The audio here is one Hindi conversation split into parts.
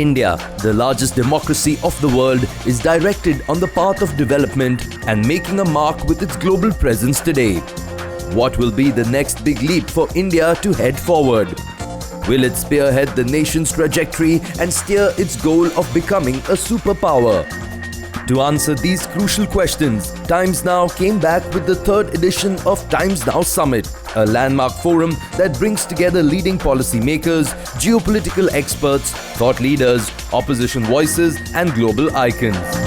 India, the largest democracy of the world, is directed on the path of development and making a mark with its global presence today. What will be the next big leap for India to head forward? Will it spearhead the nation's trajectory and steer its goal of becoming a superpower? To answer these crucial questions, Times Now came back with the third edition of Times Now Summit, a landmark forum that brings together leading policymakers, geopolitical experts, thought leaders, opposition voices, and global icons.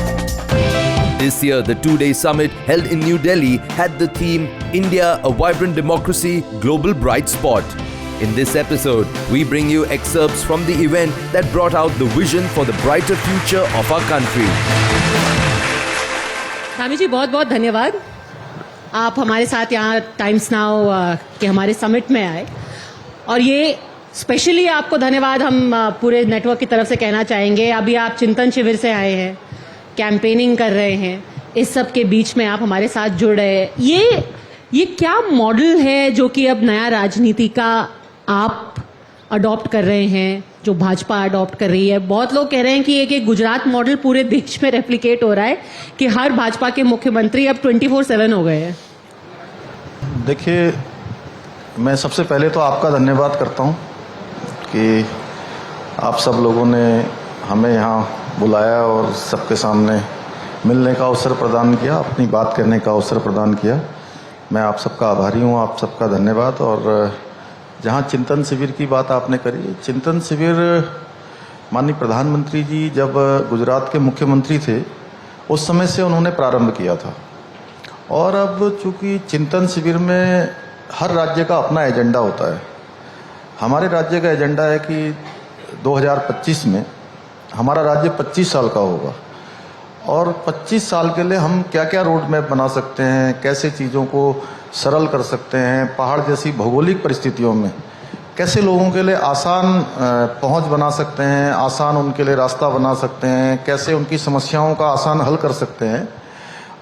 This year, the two-day summit held in New Delhi had the theme India, a vibrant democracy, global bright spot. In this episode, we bring you excerpts from the event that brought out the vision for the brighter future of our country. Swami ji बहुत बहुत धन्यवाद। आप हमारे साथ यहाँ टाइम्स नाउ के हमारे समिट में आए और ये स्पेशली आपको धन्यवाद हम पूरे नेटवर्क की तरफ से कहना चाहेंगे। अभी आप चिंतन शिविर से आए हैं, कैंपेनिंग कर रहे हैं, इस सब के बीच में आप हमारे साथ जुड़ रहे हैं। ये क्या मॉडल है जो कि अब नया राजनीति का आप अडॉप्ट कर रहे हैं, जो भाजपा अडॉप्ट कर रही है? बहुत लोग कह रहे हैं कि एक गुजरात मॉडल पूरे देश में रेप्लिकेट हो रहा है कि हर भाजपा के मुख्यमंत्री अब 24/7 हो गए हैं। देखिए, मैं सबसे पहले तो आपका धन्यवाद करता हूं कि आप सब लोगों ने हमें यहाँ बुलाया और सबके सामने मिलने का अवसर प्रदान किया, अपनी बात करने का अवसर प्रदान किया। मैं आप सबका आभारी हूँ, आप सबका धन्यवाद। और जहाँ चिंतन शिविर की बात आपने करी, चिंतन शिविर माननीय प्रधानमंत्री जी जब गुजरात के मुख्यमंत्री थे उस समय से उन्होंने प्रारंभ किया था। और अब चूंकि चिंतन शिविर में हर राज्य का अपना एजेंडा होता है। हमारे राज्य का एजेंडा है कि 2025 में हमारा राज्य 25 साल का होगा और 25 साल के लिए हम क्या क्या रोड मैप बना सकते हैं, कैसे चीज़ों को सरल कर सकते हैं, पहाड़ जैसी भौगोलिक परिस्थितियों में कैसे लोगों के लिए आसान पहुंच बना सकते हैं, आसान उनके लिए रास्ता बना सकते हैं, कैसे उनकी समस्याओं का आसान हल कर सकते हैं।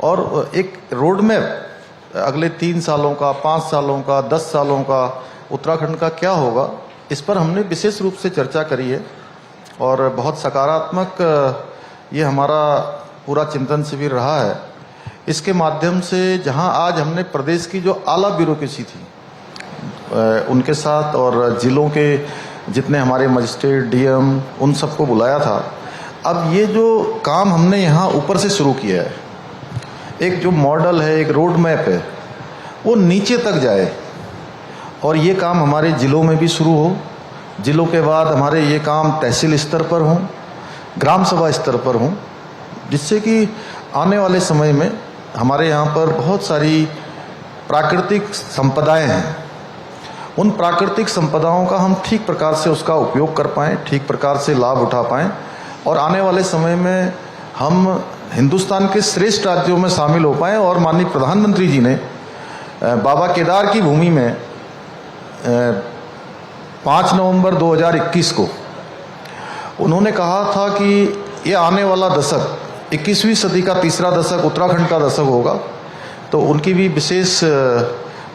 और एक रोड मैप अगले 3 सालों का, 5 सालों का, 10 सालों का उत्तराखंड का क्या होगा, इस पर हमने विशेष रूप से चर्चा करी है। और बहुत सकारात्मक ये हमारा पूरा चिंतन शिविर रहा है। इसके माध्यम से जहां आज हमने प्रदेश की जो आला ब्यूरोक्रेसी थी उनके साथ और जिलों के जितने हमारे मजिस्ट्रेट, डीएम, उन सबको बुलाया था। अब ये जो काम हमने यहाँ ऊपर से शुरू किया है, एक जो मॉडल है, एक रोड मैप है, वो नीचे तक जाए और ये काम हमारे जिलों में भी शुरू हो। जिलों के बाद हमारे ये काम तहसील स्तर पर हों, ग्राम सभा स्तर पर हों, जिससे कि आने वाले समय में हमारे यहाँ पर बहुत सारी प्राकृतिक संपदाएं हैं। उन प्राकृतिक संपदाओं का हम ठीक प्रकार से उसका उपयोग कर पाएँ, ठीक प्रकार से लाभ उठा पाएँ और आने वाले समय में हम हिंदुस्तान के श्रेष्ठ राज्यों में शामिल हो पाएँ। और माननीय प्रधानमंत्री जी ने बाबा केदार की भूमि में 5 नवंबर 2021 को उन्होंने कहा था कि ये आने वाला दशक 21वीं सदी का तीसरा दशक उत्तराखंड का दशक होगा। तो उनकी भी विशेष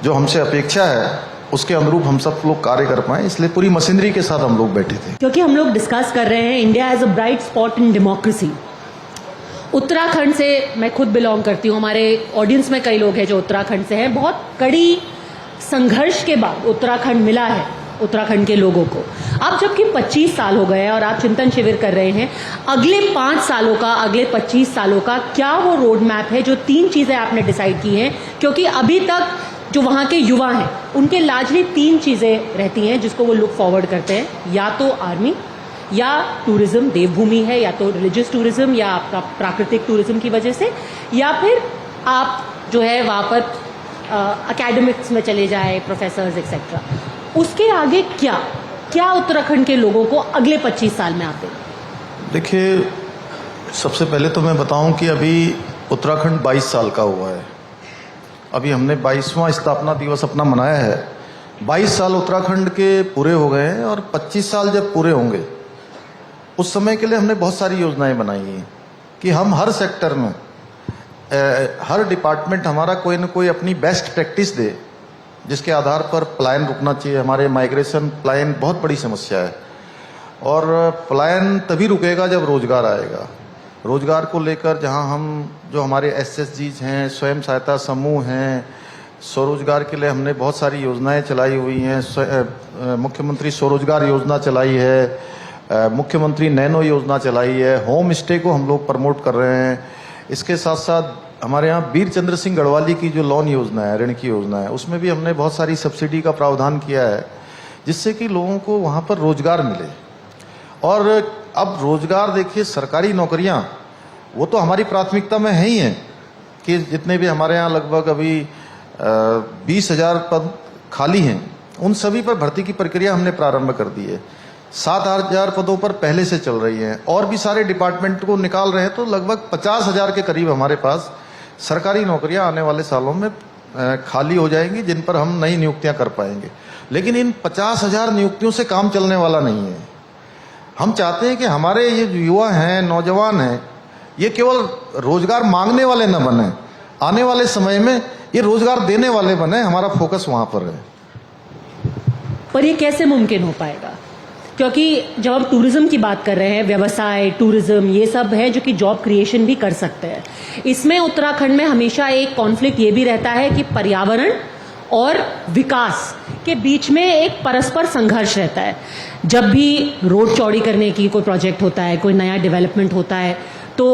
जो हमसे अपेक्षा है उसके अनुरूप हम सब लोग कार्य कर पाएँ, इसलिए पूरी मशीनरी के साथ हम लोग बैठे थे। क्योंकि हम लोग डिस्कस कर रहे हैं India as a bright spot in democracy. Uttarakhand से मैं खुद बिलोंग करती हूँ, हमारे ऑडियंस में कई लोग हैं जो उत्तराखंड से हैं। बहुत कड़ी संघर्ष के बाद उत्तराखंड मिला है उत्तराखंड के लोगों को। अब जबकि 25 साल हो गए हैं और आप चिंतन शिविर कर रहे हैं, अगले 5 सालों का, अगले 25 सालों का क्या वो रोड मैप है? जो 3 चीजें आपने डिसाइड की हैं, क्योंकि अभी तक जो वहां के युवा हैं उनके लार्जली 3 चीजें रहती हैं जिसको वो लुक फॉरवर्ड करते हैं। या तो आर्मी, या टूरिज्म, देवभूमि है, या तो रिलीजियस टूरिज्म या आपका प्राकृतिक टूरिज्म की वजह से, या फिर आप जो है वहां पर एकेडमिक्स में चले जाए, प्रोफेसर्स एक्सेट्रा। उसके आगे क्या उत्तराखंड के लोगों को अगले 25 साल में आते? देखिए, सबसे पहले तो मैं बताऊं कि अभी उत्तराखंड 22 साल का हुआ है। अभी हमने 22वां स्थापना दिवस अपना मनाया है। 22 साल उत्तराखंड के पूरे हो गए हैं और 25 साल जब पूरे होंगे उस समय के लिए हमने बहुत सारी योजनाएं बनाई हैं कि हम हर सेक्टर में, हर डिपार्टमेंट हमारा कोई न कोई अपनी बेस्ट प्रैक्टिस दे, जिसके आधार पर पलायन रुकना चाहिए। हमारे माइग्रेशन पलायन बहुत बड़ी समस्या है। और पलायन तभी रुकेगा जब रोजगार आएगा। रोजगार को लेकर जहां हम जो हमारे SSGs हैं, स्वयं सहायता समूह हैं, स्वरोजगार के लिए हमने बहुत सारी योजनाएं चलाई हुई हैं। मुख्यमंत्री स्वरोजगार योजना चलाई है, मुख्यमंत्री नैनो योजना चलाई है, होम स्टे को हम लोग प्रमोट कर रहे हैं। इसके साथ साथ हमारे यहाँ वीर चंद्र सिंह गढ़वाली की जो लोन योजना है, ऋण की योजना है, उसमें भी हमने बहुत सारी सब्सिडी का प्रावधान किया है, जिससे कि लोगों को वहाँ पर रोजगार मिले। और अब रोजगार देखिए, सरकारी नौकरियां वो तो हमारी प्राथमिकता में है ही हैं कि जितने भी हमारे यहाँ लगभग अभी 20,000 पद खाली हैं, उन सभी पर भर्ती की प्रक्रिया हमने प्रारंभ कर दी है। 7,000 पदों पर पहले से चल रही है और भी सारे डिपार्टमेंट को निकाल रहे हैं, तो लगभग 50,000 के करीब हमारे पास सरकारी नौकरियां आने वाले सालों में खाली हो जाएंगी, जिन पर हम नई नियुक्तियां कर पाएंगे। लेकिन इन 50,000 नियुक्तियों से काम चलने वाला नहीं है। हम चाहते हैं कि हमारे ये युवा हैं, नौजवान हैं, ये केवल रोजगार मांगने वाले न बने, आने वाले समय में ये रोजगार देने वाले बने। हमारा फोकस वहां पर है। पर ये कैसे मुमकिन हो पाएगा? क्योंकि जब हम टूरिज्म की बात कर रहे हैं, व्यवसाय, टूरिज्म, ये सब है जो कि जॉब क्रिएशन भी कर सकते हैं। इसमें उत्तराखंड में हमेशा एक कॉन्फ्लिक्ट ये भी रहता है कि पर्यावरण और विकास के बीच में एक परस्पर संघर्ष रहता है। जब भी रोड चौड़ी करने की कोई प्रोजेक्ट होता है, कोई नया डेवलपमेंट होता है, तो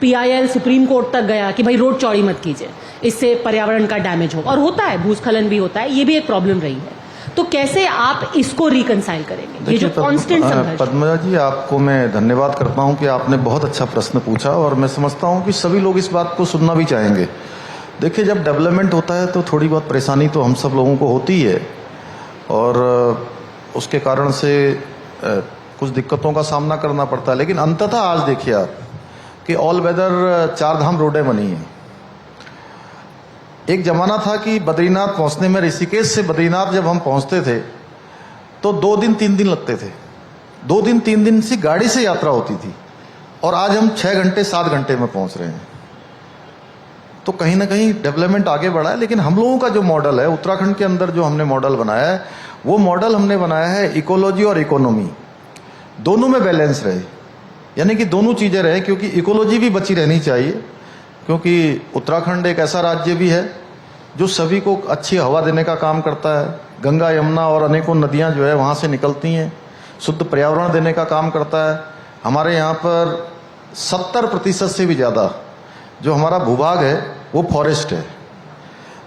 PIL सुप्रीम कोर्ट तक गया कि भाई रोड चौड़ी मत कीजिए, इससे पर्यावरण का डैमेज होगा। और होता है, भूस्खलन भी होता है, ये भी एक प्रॉब्लम रही है। तो कैसे आप इसको रिकंसाइल करेंगे, ये जो कांस्टेंट संघर्ष? पद्मजा जी, आपको मैं धन्यवाद करता हूं कि आपने बहुत अच्छा प्रश्न पूछा, और मैं समझता हूं कि सभी लोग इस बात को सुनना भी चाहेंगे। देखिए, जब डेवलपमेंट होता है तो थोड़ी बहुत परेशानी तो हम सब लोगों को होती है, और उसके कारण से कुछ दिक्कतों का सामना करना पड़ता है। लेकिन अंततः आज देखिए आप कि ऑल वेदर 4 धाम रोडें बनी हैं। एक जमाना था कि बद्रीनाथ पहुंचने में, ऋषिकेश से बद्रीनाथ जब हम पहुंचते थे तो 2 दिन 3 दिन लगते थे। 2 दिन 3 दिन से गाड़ी से यात्रा होती थी, और आज हम 6 घंटे 7 घंटे में पहुंच रहे हैं। तो कहीं ना कहीं डेवलपमेंट आगे बढ़ा है। लेकिन हम लोगों का जो मॉडल है उत्तराखंड के अंदर, जो हमने मॉडल बनाया है, वो मॉडल हमने बनाया है इकोलॉजी और इकोनॉमी दोनों में बैलेंस रहे, यानी कि दोनों चीजें रहे। क्योंकि इकोलॉजी भी बची रहनी चाहिए, क्योंकि उत्तराखंड एक ऐसा राज्य भी है जो सभी को अच्छी हवा देने का काम करता है। गंगा, यमुना और अनेकों नदियां जो है वहाँ से निकलती हैं, शुद्ध पर्यावरण देने का काम करता है। हमारे यहाँ पर 70% से भी ज़्यादा जो हमारा भूभाग है वो फॉरेस्ट है।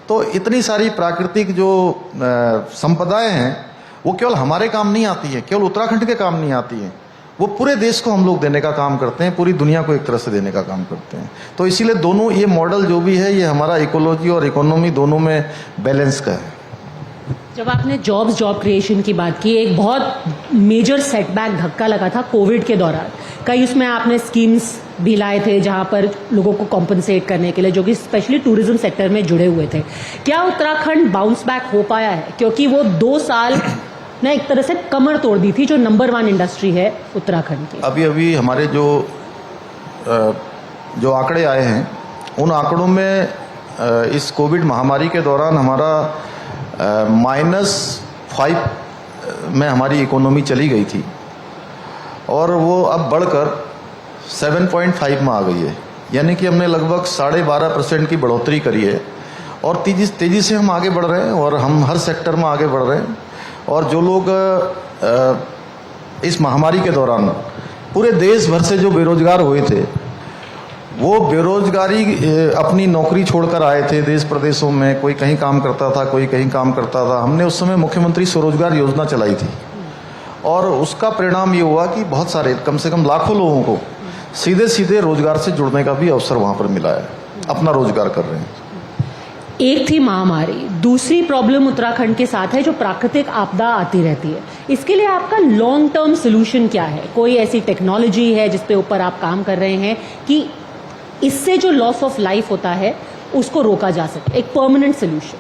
तो इतनी सारी प्राकृतिक जो संपदाएं हैं वो केवल हमारे काम नहीं आती है, केवल उत्तराखंड के काम नहीं आती है, वो पूरे देश को हम लोग देने का काम करते हैं, पूरी दुनिया को एक तरह से देने का काम करते हैं। तो इसीलिए दोनों ये मॉडल जो भी है, ये हमारा इकोलॉजी और इकोनॉमी दोनों में बैलेंस का है। जब आपने जॉब क्रिएशन की बात की, एक बहुत मेजर सेटबैक धक्का लगा था कोविड के दौरान। कई उसमें आपने स्कीम्स भी लाए थे जहां पर लोगों को कॉम्पनसेट करने के लिए, जो कि स्पेशली टूरिज्म सेक्टर में जुड़े हुए थे। क्या उत्तराखंड बाउंस बैक हो पाया है? क्योंकि वो 2 साल ने एक तरह से कमर तोड़ दी थी, जो नंबर 1 इंडस्ट्री है उत्तराखंड की। अभी हमारे जो आंकड़े आए हैं, उन आंकड़ों में इस कोविड महामारी के दौरान हमारा -5 में हमारी इकोनॉमी चली गई थी, और वो अब बढ़कर 7.5 में आ गई है। यानी कि हमने लगभग 12.5% की बढ़ोतरी करी है, और तेजी से हम आगे बढ़ रहे हैं, और हम हर सेक्टर में आगे बढ़ रहे हैं। और जो लोग इस महामारी के दौरान पूरे देश भर से जो बेरोजगार हुए थे, वो बेरोजगारी अपनी नौकरी छोड़कर आए थे देश प्रदेशों में। कोई कहीं काम करता था, कोई कहीं काम करता था। हमने उस समय मुख्यमंत्री स्वरोजगार योजना चलाई थी, और उसका परिणाम ये हुआ कि बहुत सारे, कम से कम लाखों लोगों को सीधे सीधे रोजगार से जुड़ने का भी अवसर वहां पर मिला है, अपना रोजगार कर रहे हैं। एक थी महामारी, दूसरी प्रॉब्लम उत्तराखंड के साथ है जो प्राकृतिक आपदा आती रहती है। इसके लिए आपका लॉन्ग टर्म सोल्यूशन क्या है? कोई ऐसी टेक्नोलॉजी है जिसपे ऊपर आप काम कर रहे हैं कि इससे जो लॉस ऑफ लाइफ होता है उसको रोका जा सके, एक परमानेंट सोल्यूशन?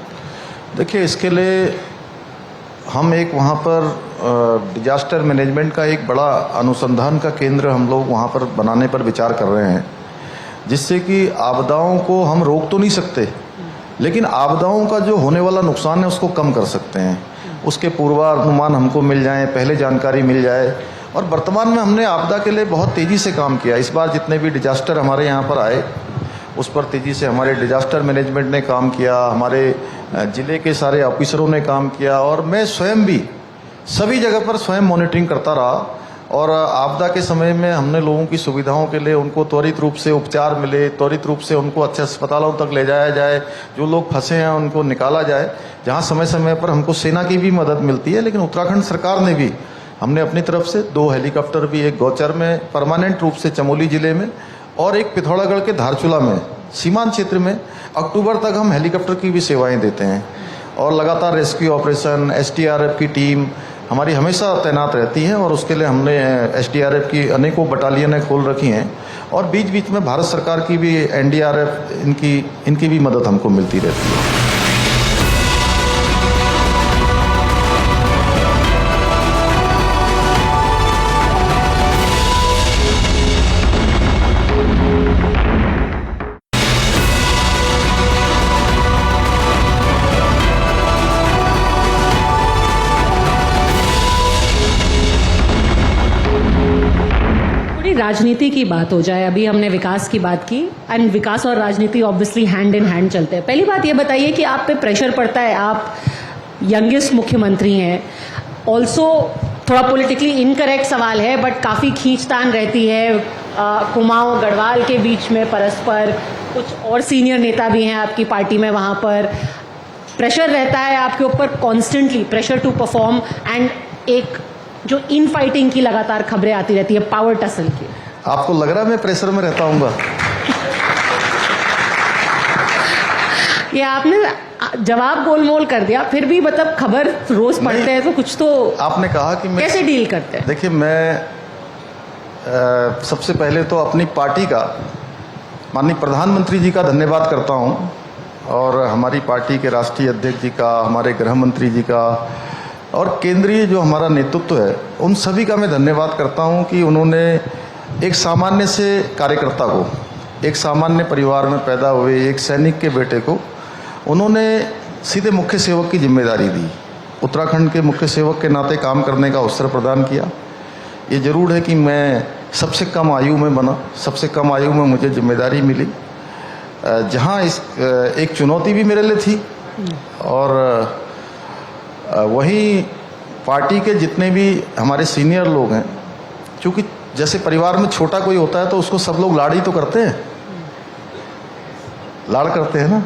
देखिए, इसके लिए हम एक वहाँ पर डिजास्टर मैनेजमेंट का एक बड़ा अनुसंधान का केंद्र हम लोग वहाँ पर बनाने पर विचार कर रहे हैं, जिससे कि आपदाओं को हम रोक तो नहीं सकते, लेकिन आपदाओं का जो होने वाला नुकसान है उसको कम कर सकते हैं। उसके पूर्वानुमान हमको मिल जाए, पहले जानकारी मिल जाए, और वर्तमान में हमने आपदा के लिए बहुत तेज़ी से काम किया। इस बार जितने भी डिजास्टर हमारे यहाँ पर आए उस पर तेज़ी से हमारे डिजास्टर मैनेजमेंट ने काम किया, हमारे ज़िले के सारे ऑफिसरों ने काम किया और मैं स्वयं भी सभी जगह पर स्वयं मॉनिटरिंग करता रहा। और आपदा के समय में हमने लोगों की सुविधाओं के लिए उनको त्वरित रूप से उपचार मिले, त्वरित रूप से उनको अच्छे अस्पतालों तक ले जाया जाए, जो लोग फंसे हैं उनको निकाला जाए। जहां समय समय पर हमको सेना की भी मदद मिलती है, लेकिन उत्तराखंड सरकार ने भी हमने अपनी तरफ से 2 हेलीकॉप्टर भी, एक गौचर में परमानेंट रूप से चमोली जिले में और एक पिथौरागढ़ के धारचूला में सीमांत क्षेत्र में अक्टूबर तक हम हेलीकॉप्टर की भी सेवाएं देते हैं। और लगातार रेस्क्यू ऑपरेशन, SDRF की टीम हमारी हमेशा तैनात रहती है और उसके लिए हमने SDRF की अनेकों बटालियनें खोल रखी हैं और बीच बीच में भारत सरकार की भी NDRF इनकी भी मदद हमको मिलती रहती है। राजनीति की बात हो जाए, अभी हमने विकास की बात की एंड विकास और राजनीति ऑब्वियसली हैंड इन हैंड चलते हैं। पहली बात ये बताइए कि आप पे प्रेशर पड़ता है, आप यंगेस्ट मुख्यमंत्री हैं, ऑल्सो थोड़ा पॉलिटिकली इनकरेक्ट सवाल है बट काफ़ी खींचतान रहती है कुमाऊं गढ़वाल के बीच में परस्पर, कुछ और सीनियर नेता भी हैं आपकी पार्टी में, वहाँ पर प्रेशर रहता है आपके ऊपर constantly, pressure to perform and एक जो इन फाइटिंग की लगातार खबरें आती रहती है पावर टसल की। आपको लग रहा है मैं प्रेशर में रहता हूँगा? ये आपने जवाब गोलमोल कर दिया, फिर भी मतलब खबर रोज पढ़ते हैं तो कुछ तो आपने कहा कि मैं कैसे डील करते हैं? देखिए, मैं सबसे पहले तो अपनी पार्टी का, माननीय प्रधानमंत्री जी का धन्यवाद करता हूँ और हमारी पार्टी के राष्ट्रीय अध्यक्ष जी का, हमारे गृह मंत्री जी का और केंद्रीय जो हमारा नेतृत्व है उन सभी का मैं धन्यवाद करता हूं कि उन्होंने एक सामान्य से कार्यकर्ता को, एक सामान्य परिवार में पैदा हुए एक सैनिक के बेटे को उन्होंने सीधे मुख्य सेवक की जिम्मेदारी दी, उत्तराखंड के मुख्य सेवक के नाते काम करने का अवसर प्रदान किया। ये जरूर है कि मैं सबसे कम आयु में बना, सबसे कम आयु में मुझे जिम्मेदारी मिली, जहाँ एक चुनौती भी मेरे लिए थी और वहीं पार्टी के जितने भी हमारे सीनियर लोग हैं, क्योंकि जैसे परिवार में छोटा कोई होता है तो उसको सब लोग लाड़ ही तो करते हैं, लाड़ करते हैं ना,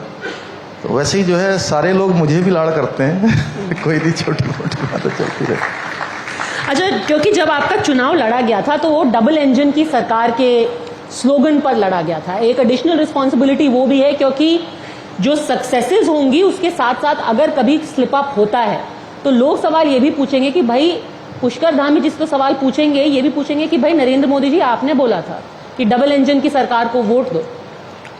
तो वैसे ही जो है सारे लोग मुझे भी लाड़ करते हैं कोई भी छोटी मोटी बातें चलती रहती। अच्छा, क्योंकि जब आपका चुनाव लड़ा गया था तो वो डबल इंजन की सरकार के स्लोगन पर लड़ा गया था। एक एडिशनल रिस्पॉन्सिबिलिटी वो भी है क्योंकि जो सक्सेसेस होंगी उसके साथ साथ अगर कभी स्लिप अप होता है तो लोग सवाल ये भी पूछेंगे कि भाई पुष्कर धामी जिसको सवाल पूछेंगे ये भी पूछेंगे कि भाई नरेंद्र मोदी जी आपने बोला था कि डबल इंजन की सरकार को वोट दो,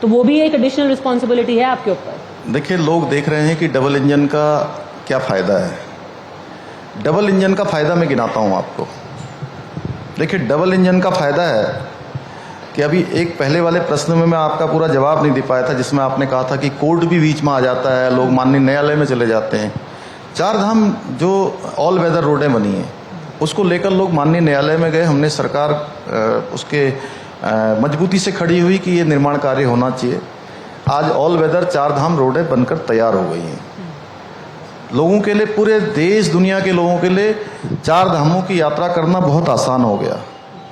तो वो भी एक एडिशनल रिस्पॉन्सिबिलिटी है आपके ऊपर। देखिए, लोग देख रहे हैं कि डबल इंजन का क्या फायदा है। डबल इंजन का फायदा मैं गिनाता हूं आपको। देखिए, डबल इंजन का फायदा है कि अभी एक पहले वाले प्रश्न में मैं आपका पूरा जवाब नहीं दे पाया था, जिसमें आपने कहा था कि कोर्ट भी बीच में आ जाता है, लोग माननीय न्यायालय में चले जाते हैं। 4 धाम जो ऑल वेदर रोडें बनी हैं उसको लेकर लोग माननीय न्यायालय में गए, हमने सरकार उसके मजबूती से खड़ी हुई कि ये निर्माण कार्य होना चाहिए। आज ऑल वेदर 4 धाम रोडें बनकर तैयार हो गई हैं। लोगों के लिए, पूरे देश दुनिया के लोगों के लिए 4 धामों की यात्रा करना बहुत आसान हो गया,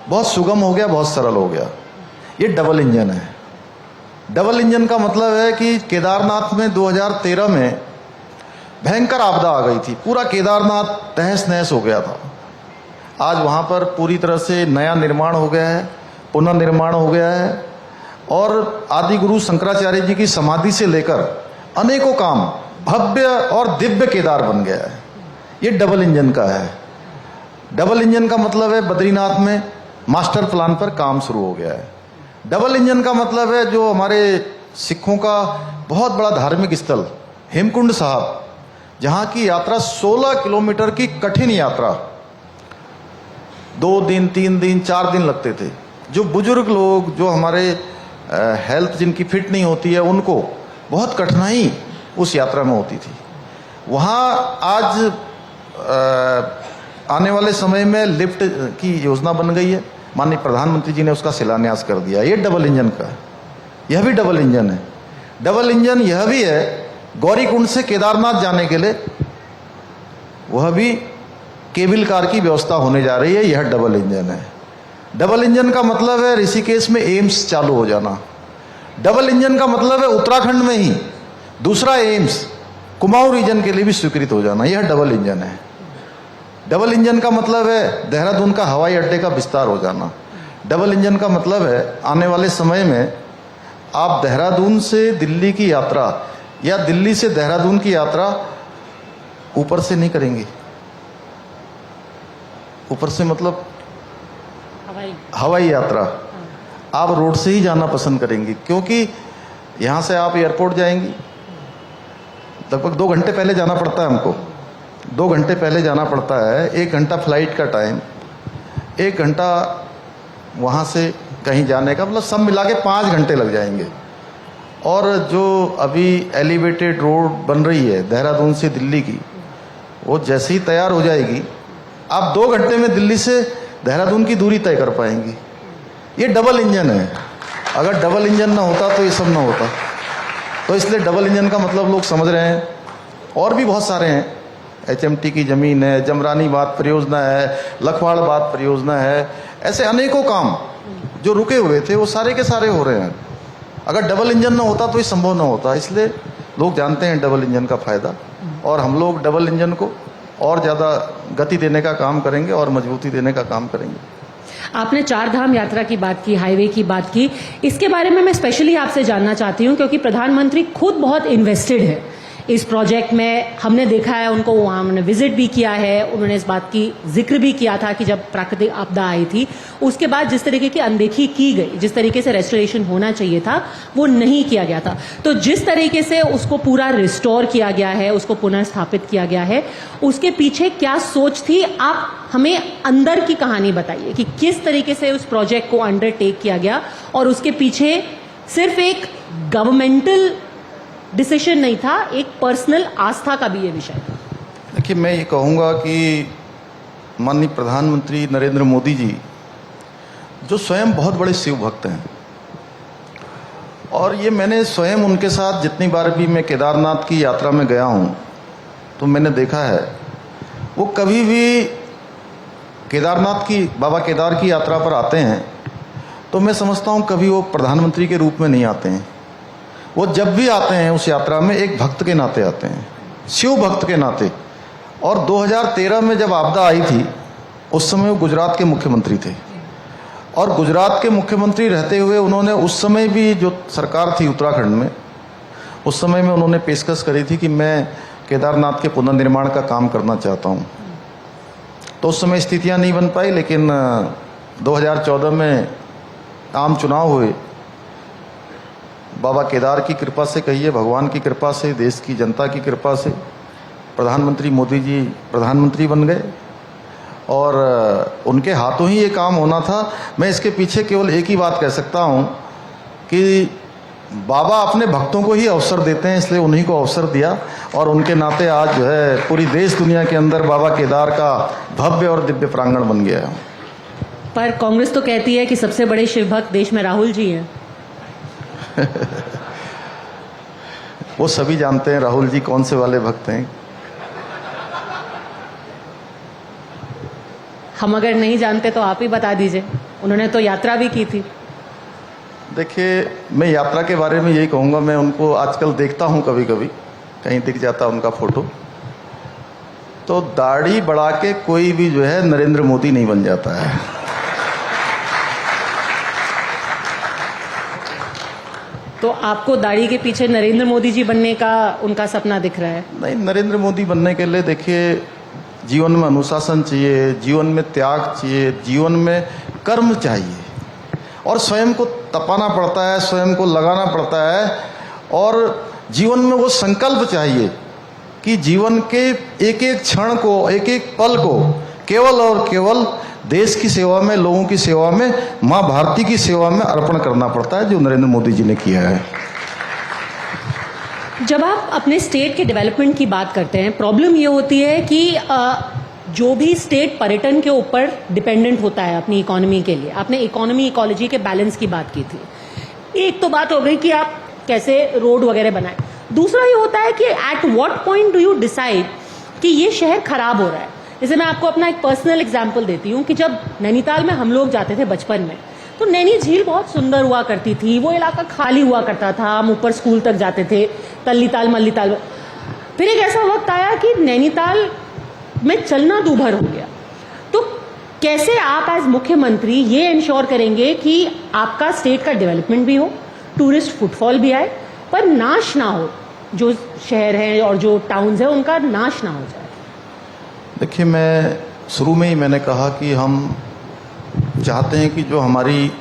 बहुत सुगम हो गया, बहुत सरल हो गया। ये डबल इंजन है। डबल इंजन का मतलब है कि केदारनाथ में 2013 में भयंकर आपदा आ गई थी, पूरा केदारनाथ तहस नहस हो गया था। आज वहाँ पर पूरी तरह से नया निर्माण हो गया है, पुनर्निर्माण हो गया है और आदि गुरु शंकराचार्य जी की समाधि से लेकर अनेकों काम भव्य और दिव्य केदार बन गया है। ये डबल इंजन का है। डबल इंजन का मतलब है बद्रीनाथ में मास्टर प्लान पर काम शुरू हो गया है। डबल इंजन का मतलब है जो हमारे सिखों का बहुत बड़ा धार्मिक स्थल हेमकुंड साहब, जहां की यात्रा 16 किलोमीटर की कठिन यात्रा 2 दिन 3 दिन 4 दिन लगते थे। जो बुजुर्ग लोग, जो हमारे हेल्थ जिनकी फिट नहीं होती है, उनको बहुत कठिनाई उस यात्रा में होती थी। वहाँ आज आने वाले समय में लिफ्ट की योजना बन गई है, माननीय प्रधानमंत्री जी ने उसका शिलान्यास कर दिया। ये डबल इंजन का है, यह भी डबल इंजन है। डबल इंजन यह भी है गौरीकुंड से केदारनाथ जाने के लिए, वह भी केबल कार की व्यवस्था होने जा रही है। यह डबल इंजन है। डबल इंजन का मतलब है ऋषिकेश में एम्स चालू हो जाना। डबल इंजन का मतलब है उत्तराखंड में ही दूसरा एम्स कुमाऊं रीजन के लिए भी स्वीकृत हो जाना। यह डबल इंजन है। डबल इंजन का मतलब है देहरादून का हवाई अड्डे का विस्तार हो जाना। डबल इंजन का मतलब है आने वाले समय में आप देहरादून से दिल्ली की यात्रा या दिल्ली से देहरादून की यात्रा ऊपर से नहीं करेंगे। ऊपर से मतलब हवाई यात्रा, आप रोड से ही जाना पसंद करेंगी, क्योंकि यहां से आप एयरपोर्ट जाएंगी, लगभग 2 घंटे पहले जाना पड़ता है हमको, 2 घंटे पहले जाना पड़ता है। 1 घंटा फ्लाइट का टाइम, 1 घंटा वहाँ से कहीं जाने का, मतलब सब मिला के 5 घंटे लग जाएंगे। और जो अभी एलिवेटेड रोड बन रही है देहरादून से दिल्ली की, वो जैसे ही तैयार हो जाएगी आप 2 घंटे में दिल्ली से देहरादून की दूरी तय कर पाएंगी। ये डबल इंजन है। अगर डबल इंजन ना होता तो ये सब ना होता। तो इसलिए डबल इंजन का मतलब लोग समझ रहे हैं। और भी बहुत सारे हैं, HMT की ज़मीन है, जमरानी बात परियोजना है, लखवाड़ बात परियोजना है, ऐसे अनेकों काम जो रुके हुए थे वो सारे के सारे हो रहे हैं। अगर डबल इंजन ना होता तो ये संभव ना होता। इसलिए लोग जानते हैं डबल इंजन का फ़ायदा, और हम लोग डबल इंजन को और ज़्यादा गति देने का काम करेंगे और मजबूती देने का काम करेंगे। आपने 4 धाम यात्रा की बात की, हाईवे की बात की, इसके बारे में मैं स्पेशली आपसे जानना चाहती हूं, क्योंकि प्रधानमंत्री खुद बहुत इन्वेस्टेड है इस प्रोजेक्ट में। हमने देखा है उनको, वहाँ हमने विजिट भी किया है, उन्होंने इस बात की जिक्र भी किया था कि जब प्राकृतिक आपदा आई थी उसके बाद जिस तरीके की अनदेखी की गई, जिस तरीके से रेस्टोरेशन होना चाहिए था वो नहीं किया गया था। तो जिस तरीके से उसको पूरा रिस्टोर किया गया है, उसको पुनर्स्थापित किया गया है, उसके पीछे क्या सोच थी? आप हमें अंदर की कहानी बताइए कि किस तरीके से उस प्रोजेक्ट को अंडरटेक किया गया, और उसके पीछे सिर्फ एक गवर्नमेंटल डिसीजन नहीं था, एक पर्सनल आस्था का भी ये विषय था। देखिए, मैं ये कहूँगा कि माननीय प्रधानमंत्री नरेंद्र मोदी जी जो स्वयं बहुत बड़े शिव भक्त हैं, और ये मैंने स्वयं उनके साथ जितनी बार भी मैं केदारनाथ की यात्रा में गया हूँ तो मैंने देखा है वो कभी भी केदारनाथ की, बाबा केदार की यात्रा पर आते हैं तो मैं समझता हूँ कभी वो प्रधानमंत्री के रूप में नहीं आते हैं। वो जब भी आते हैं उस यात्रा में एक भक्त के नाते आते हैं, शिव भक्त के नाते। और 2013 में जब आपदा आई थी उस समय वो गुजरात के मुख्यमंत्री थे, और गुजरात के मुख्यमंत्री रहते हुए उन्होंने उस समय भी जो सरकार थी उत्तराखंड में, उस समय में उन्होंने पेशकश करी थी कि मैं केदारनाथ के पुनर्निर्माण का काम करना चाहता हूँ। तो उस समय स्थितियाँ नहीं बन पाई, लेकिन 2014 में आम चुनाव हुए। बाबा केदार की कृपा से कहिए, भगवान की कृपा से, देश की जनता की कृपा से प्रधानमंत्री मोदी जी प्रधानमंत्री बन गए, और उनके हाथों ही ये काम होना था। मैं इसके पीछे केवल एक ही बात कह सकता हूँ कि बाबा अपने भक्तों को ही अवसर देते हैं, इसलिए उन्हीं को अवसर दिया, और उनके नाते आज जो है पूरी देश दुनिया के अंदर बाबा केदार का भव्य और दिव्य प्रांगण बन गया है। पर कांग्रेस तो कहती है कि सबसे बड़े शिव भक्त देश में राहुल जी हैं। वो सभी जानते हैं राहुल जी कौन से वाले भक्त हैं। हम अगर नहीं जानते तो आप ही बता दीजिए, उन्होंने तो यात्रा भी की थी। देखिए, मैं यात्रा के बारे में यही कहूँगा, मैं उनको आजकल देखता हूँ, कभी कभी कहीं दिख जाता उनका फोटो, तो दाढ़ी बढ़ा के कोई भी जो है नरेंद्र मोदी नहीं बन जाता है। तो आपको दाढ़ी के पीछे नरेंद्र मोदी जी बनने का उनका सपना दिख रहा है? नहीं, नरेंद्र मोदी बनने के लिए देखिए जीवन में अनुशासन चाहिए, जीवन में त्याग चाहिए, जीवन में कर्म चाहिए, और स्वयं को तपाना पड़ता है, स्वयं को लगाना पड़ता है, और जीवन में वो संकल्प चाहिए कि जीवन के एक एक क्षण को, एक एक पल को केवल और केवल देश की सेवा में, लोगों की सेवा में, माँ भारती की सेवा में अर्पण करना पड़ता है, जो नरेंद्र मोदी जी ने किया है। जब आप अपने स्टेट के डेवलपमेंट की बात करते हैं, प्रॉब्लम ये होती है कि जो भी स्टेट पर्यटन के ऊपर डिपेंडेंट होता है अपनी इकोनॉमी के लिए, आपने इकोनॉमी इकोलॉजी के बैलेंस की बात की थी। एक तो बात हो गई कि आप कैसे रोड वगैरह बनाएं, दूसरा ये होता है कि at what point do you decide कि ये शहर खराब हो रहा है। जैसे मैं आपको अपना एक पर्सनल एग्जांपल देती हूँ कि जब नैनीताल में हम लोग जाते थे बचपन में, तो नैनी झील बहुत सुंदर हुआ करती थी, वो इलाका खाली हुआ करता था, हम ऊपर स्कूल तक जाते थे, तल्लीताल मल्लीताल। फिर एक ऐसा वक्त आया कि नैनीताल में चलना दूभर हो गया। तो कैसे आप एज मुख्यमंत्री ये इंश्योर करेंगे कि आपका स्टेट का डेवलपमेंट भी हो, टूरिस्ट फुटफॉल भी आए, पर नाश ना हो, जो शहर है और जो टाउन्स है उनका नाश ना हो जाए? देखिए, मैं शुरू में ही मैंने कहा कि हम चाहते हैं कि जो हमारी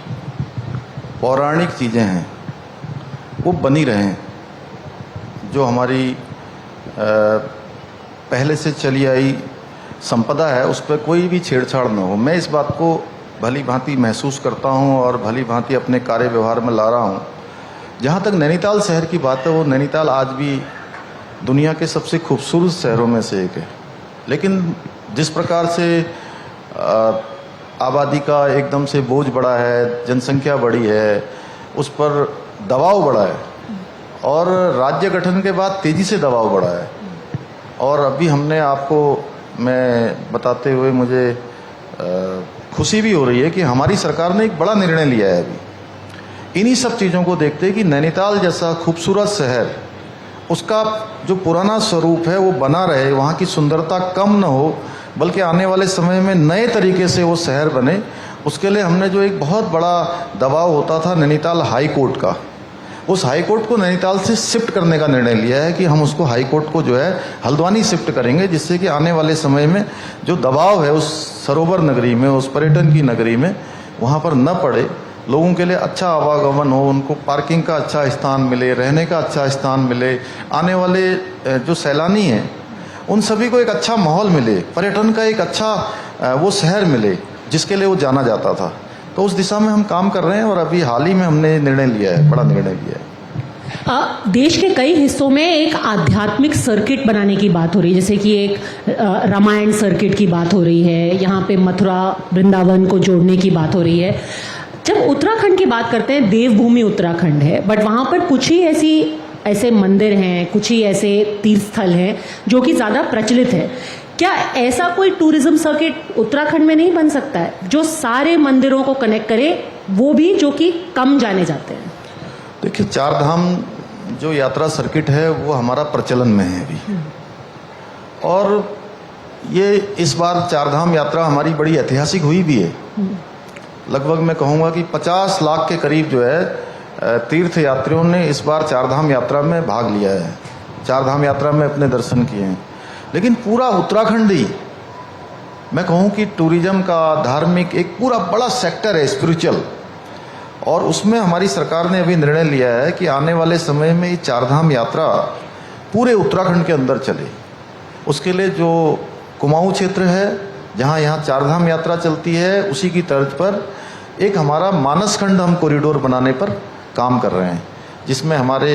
पौराणिक चीज़ें हैं वो बनी रहें, जो हमारी पहले से चली आई संपदा है उस पर कोई भी छेड़छाड़ न हो। मैं इस बात को भली भांति महसूस करता हूं और भली भांति अपने कार्य व्यवहार में ला रहा हूं। जहां तक नैनीताल शहर की बात है, वो नैनीताल आज भी दुनिया के सबसे खूबसूरत शहरों में से एक है, लेकिन जिस प्रकार से आबादी का एकदम से बोझ बढ़ा है, जनसंख्या बढ़ी है, उस पर दबाव बढ़ा है और राज्य गठन के बाद तेजी से दबाव बढ़ा है। और अभी हमने आपको मैं बताते हुए मुझे खुशी भी हो रही है कि हमारी सरकार ने एक बड़ा निर्णय लिया है अभी इन्हीं सब चीज़ों को देखते कि नैनीताल जैसा खूबसूरत शहर, उसका जो पुराना स्वरूप है वो बना रहे, वहाँ की सुंदरता कम न हो, बल्कि आने वाले समय में नए तरीके से वो शहर बने। उसके लिए हमने जो एक बहुत बड़ा दबाव होता था नैनीताल हाई कोर्ट का, उस हाई कोर्ट को नैनीताल से शिफ्ट करने का निर्णय लिया है कि हम उसको हाई कोर्ट को जो है हल्द्वानी शिफ्ट करेंगे, जिससे कि आने वाले समय में जो दबाव है उस सरोवर नगरी में, उस पर्यटन की नगरी में, वहाँ पर न पड़े, लोगों के लिए अच्छा आवागमन हो, उनको पार्किंग का अच्छा स्थान मिले, रहने का अच्छा स्थान मिले, आने वाले जो सैलानी हैं उन सभी को एक अच्छा माहौल मिले, पर्यटन का एक अच्छा वो शहर मिले जिसके लिए वो जाना जाता था। तो उस दिशा में हम काम कर रहे हैं और अभी हाल ही में हमने निर्णय लिया है, बड़ा निर्णय लिया है। देश के कई हिस्सों में एक आध्यात्मिक सर्किट बनाने की बात हो रही है, जैसे कि एक रामायण सर्किट की बात हो रही है, यहाँ पे मथुरा वृंदावन को जोड़ने की बात हो रही है। जब उत्तराखंड की बात करते हैं, देवभूमि उत्तराखंड है, बट वहाँ पर कुछ ही ऐसे मंदिर हैं, कुछ ही ऐसे तीर्थ स्थल हैं जो कि ज़्यादा प्रचलित है। क्या ऐसा कोई टूरिज्म सर्किट उत्तराखंड में नहीं बन सकता है जो सारे मंदिरों को कनेक्ट करे, वो भी जो कि कम जाने जाते हैं? देखिए, चार धाम जो यात्रा सर्किट है वो हमारा प्रचलन में है अभी, और ये इस बार चार धाम यात्रा हमारी बड़ी ऐतिहासिक हुई भी है। लगभग मैं कहूँगा कि 50 लाख के करीब जो है तीर्थ यात्रियों ने इस बार चार धाम यात्रा में भाग लिया है, चार धाम यात्रा में अपने दर्शन किए हैं। लेकिन पूरा उत्तराखंड ही मैं कहूँ कि टूरिज्म का धार्मिक एक पूरा बड़ा सेक्टर है, स्पिरिचुअल, और उसमें हमारी सरकार ने अभी निर्णय लिया है कि आने वाले समय में ये चारधाम यात्रा पूरे उत्तराखंड के अंदर चले। उसके लिए जो कुमाऊं क्षेत्र है जहाँ यहाँ चारधाम यात्रा चलती है, उसी की तर्ज पर एक हमारा मानसखंड हम कॉरिडोर बनाने पर काम कर रहे हैं, जिसमें हमारे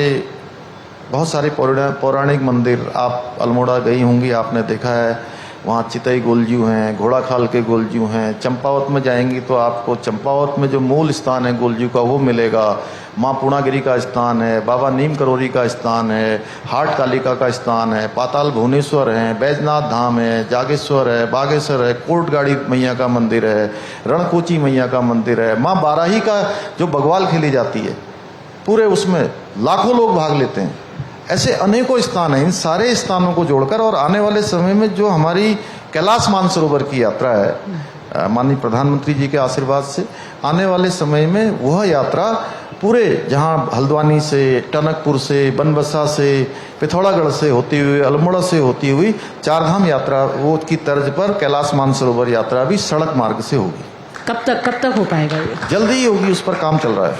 बहुत सारे पौराणिक मंदिर, आप अल्मोड़ा गई होंगी, आपने देखा है, वहाँ चितई गोलजू हैं, घोड़ाखाल के गोलजू हैं। चंपावत में जाएंगी तो आपको चंपावत में जो मूल स्थान है गोलजू का वो मिलेगा। माँ पूर्णागिरी का स्थान है, बाबा नीम करोरी का स्थान है, हाट कालिका का स्थान है, पाताल भुवनेश्वर है, बैजनाथ धाम है, जागेश्वर है, बागेश्वर है, कोटगाड़ी मैया का मंदिर है, रणकोची मैया का मंदिर है, माँ बाराही का जो बगवाल खेली जाती है, पूरे उसमें लाखों लोग भाग लेते हैं। ऐसे अनेकों स्थान हैं। इन सारे स्थानों को जोड़कर और आने वाले समय में जो हमारी कैलाश मानसरोवर की यात्रा है, माननीय प्रधानमंत्री जी के आशीर्वाद से आने वाले समय में वह यात्रा पूरे जहां हल्द्वानी से, टनकपुर से, बनबसा से, पिथौरागढ़ से होती हुई, अल्मोड़ा से होती हुई चारधाम यात्रा वो की तर्ज पर कैलाश मानसरोवर यात्रा भी सड़क मार्ग से होगी। कब तक हो पाएगा ये? जल्दी ही होगी, उस पर काम चल रहा है।